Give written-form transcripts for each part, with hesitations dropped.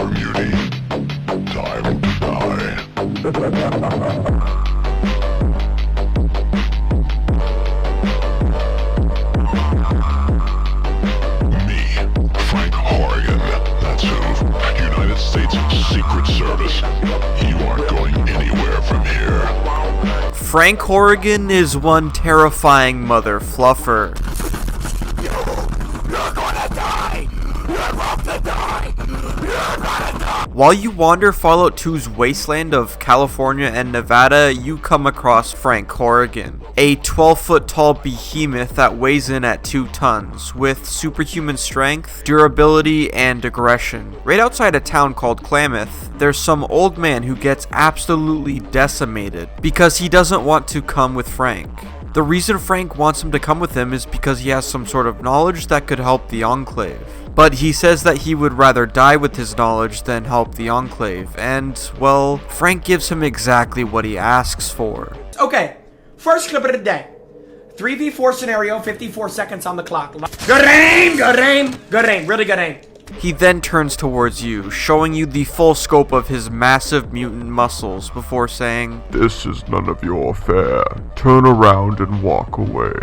mutie. Time to die. Me, Frank Horrigan. That's who. United States Secret Service. You aren't going anywhere from here. Frank Horrigan is one terrifying mother fluffer. You're gonna die! You're about to die! You're gonna die! While you wander Fallout 2's wasteland of California and Nevada, you come across Frank Horrigan, a 12-foot tall behemoth that weighs in at 2 tons, with superhuman strength, durability, and aggression. Right outside a town called Klamath, there's some old man who gets absolutely decimated because he doesn't want to come with Frank. The reason Frank wants him to come with him is because he has some sort of knowledge that could help the Enclave. But he says that he would rather die with his knowledge than help the Enclave, and, well, Frank gives him exactly what he asks for. Okay, first clip of the day. 3v4 scenario, 54 seconds on the clock. Good aim, good aim, good aim, really good aim. He then turns towards you, showing you the full scope of his massive mutant muscles before saying, This is none of your affair. Turn around and walk away.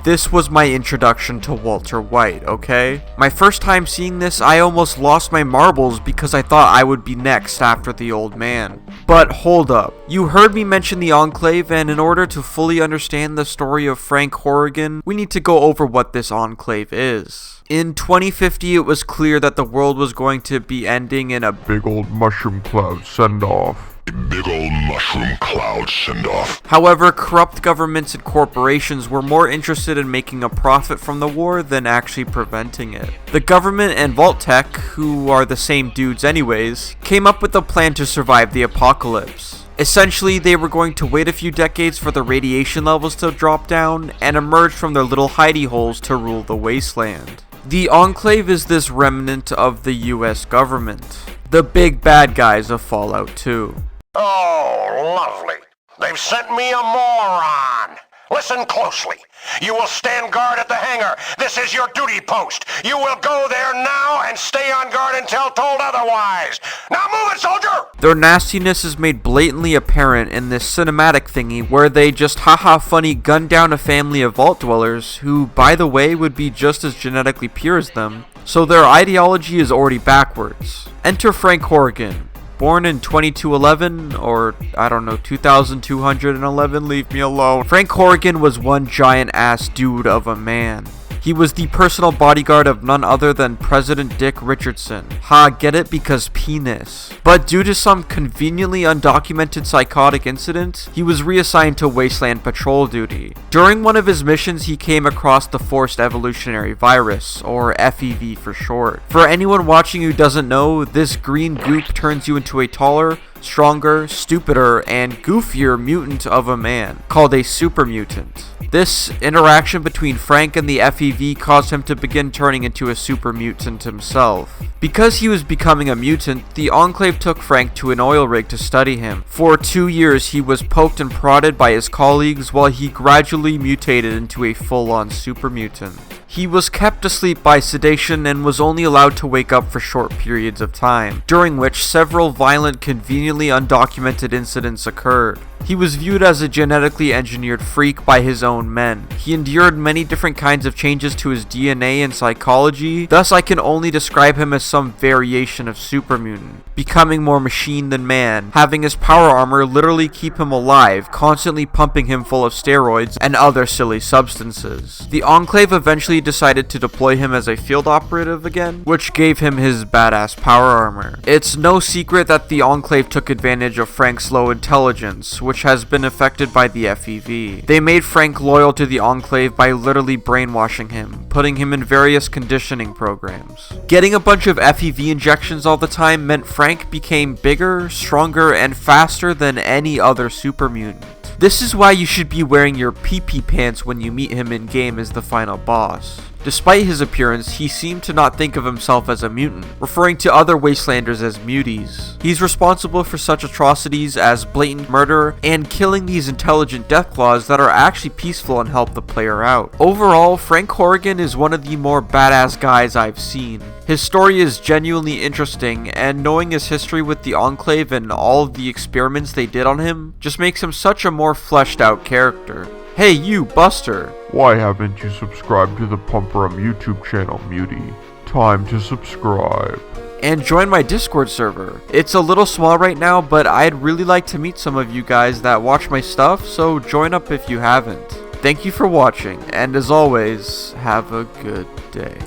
This was my introduction to Walter White, okay? My first time seeing this, I almost lost my marbles because I thought I would be next after the old man. But hold up, you heard me mention the Enclave, and in order to fully understand the story of Frank Horrigan, we need to go over what this Enclave is. In 2050, it was clear that the world was going to be ending in a Big old mushroom cloud send-off. Big old mushroom cloud send-off. However, corrupt governments and corporations were more interested in making a profit from the war than actually preventing it. The government and Vault-Tec, who are the same dudes anyways, came up with a plan to survive the apocalypse. Essentially, they were going to wait a few decades for the radiation levels to drop down and emerge from their little hidey holes to rule the wasteland. The Enclave is this remnant of the US government, the big bad guys of Fallout 2. Oh, lovely. They've sent me a moron. Listen closely. You will stand guard at the hangar. This is your duty post. You will go there now and stay on guard until told otherwise. Now move it, soldier! Their nastiness is made blatantly apparent in this cinematic thingy where they just haha funny gun down a family of vault dwellers who, by the way, would be just as genetically pure as them, so their ideology is already backwards. Enter Frank Horrigan. Born in 2211, or I don't know, 2211, leave me alone. Frank Horrigan was one giant ass dude of a man. He was the personal bodyguard of none other than President Dick Richardson. Ha, get it? Because penis. But due to some conveniently undocumented psychotic incident, he was reassigned to wasteland patrol duty. During one of his missions, he came across the Forced Evolutionary Virus, or FEV for short. For anyone watching who doesn't know, this green goop turns you into a taller, stronger, stupider, and goofier mutant of a man, called a super mutant. This interaction between Frank and the FEV caused him to begin turning into a super mutant himself. Because he was becoming a mutant, the Enclave took Frank to an oil rig to study him. For 2 years, he was poked and prodded by his colleagues while he gradually mutated into a full-on super mutant. He was kept asleep by sedation and was only allowed to wake up for short periods of time, during which several violent, conveniently undocumented incidents occurred. He was viewed as a genetically engineered freak by his own men. He endured many different kinds of changes to his DNA and psychology, thus I can only describe him as some variation of super mutant, becoming more machine than man, having his power armor literally keep him alive, constantly pumping him full of steroids and other silly substances. The Enclave eventually decided to deploy him as a field operative again, which gave him his badass power armor. It's no secret that the Enclave took advantage of Frank's low intelligence, which has been affected by the FEV. They made Frank loyal to the Enclave by literally brainwashing him, putting him in various conditioning programs. Getting a bunch of FEV injections all the time meant Frank became bigger, stronger, and faster than any other super mutant. This is why you should be wearing your pee-pee pants when you meet him in-game as the final boss. Despite his appearance, he seemed to not think of himself as a mutant, referring to other Wastelanders as muties. He's responsible for such atrocities as blatant murder and killing these intelligent Deathclaws that are actually peaceful and help the player out. Overall, Frank Horrigan is one of the more badass guys I've seen. His story is genuinely interesting, and knowing his history with the Enclave and all of the experiments they did on him just makes him such a more fleshed out character. Hey you, Buster! Why haven't you subscribed to the Pumperum YouTube channel, Mutie? Time to subscribe. And join my Discord server. It's a little small right now, but I'd really like to meet some of you guys that watch my stuff, so join up if you haven't. Thank you for watching, and as always, have a good day.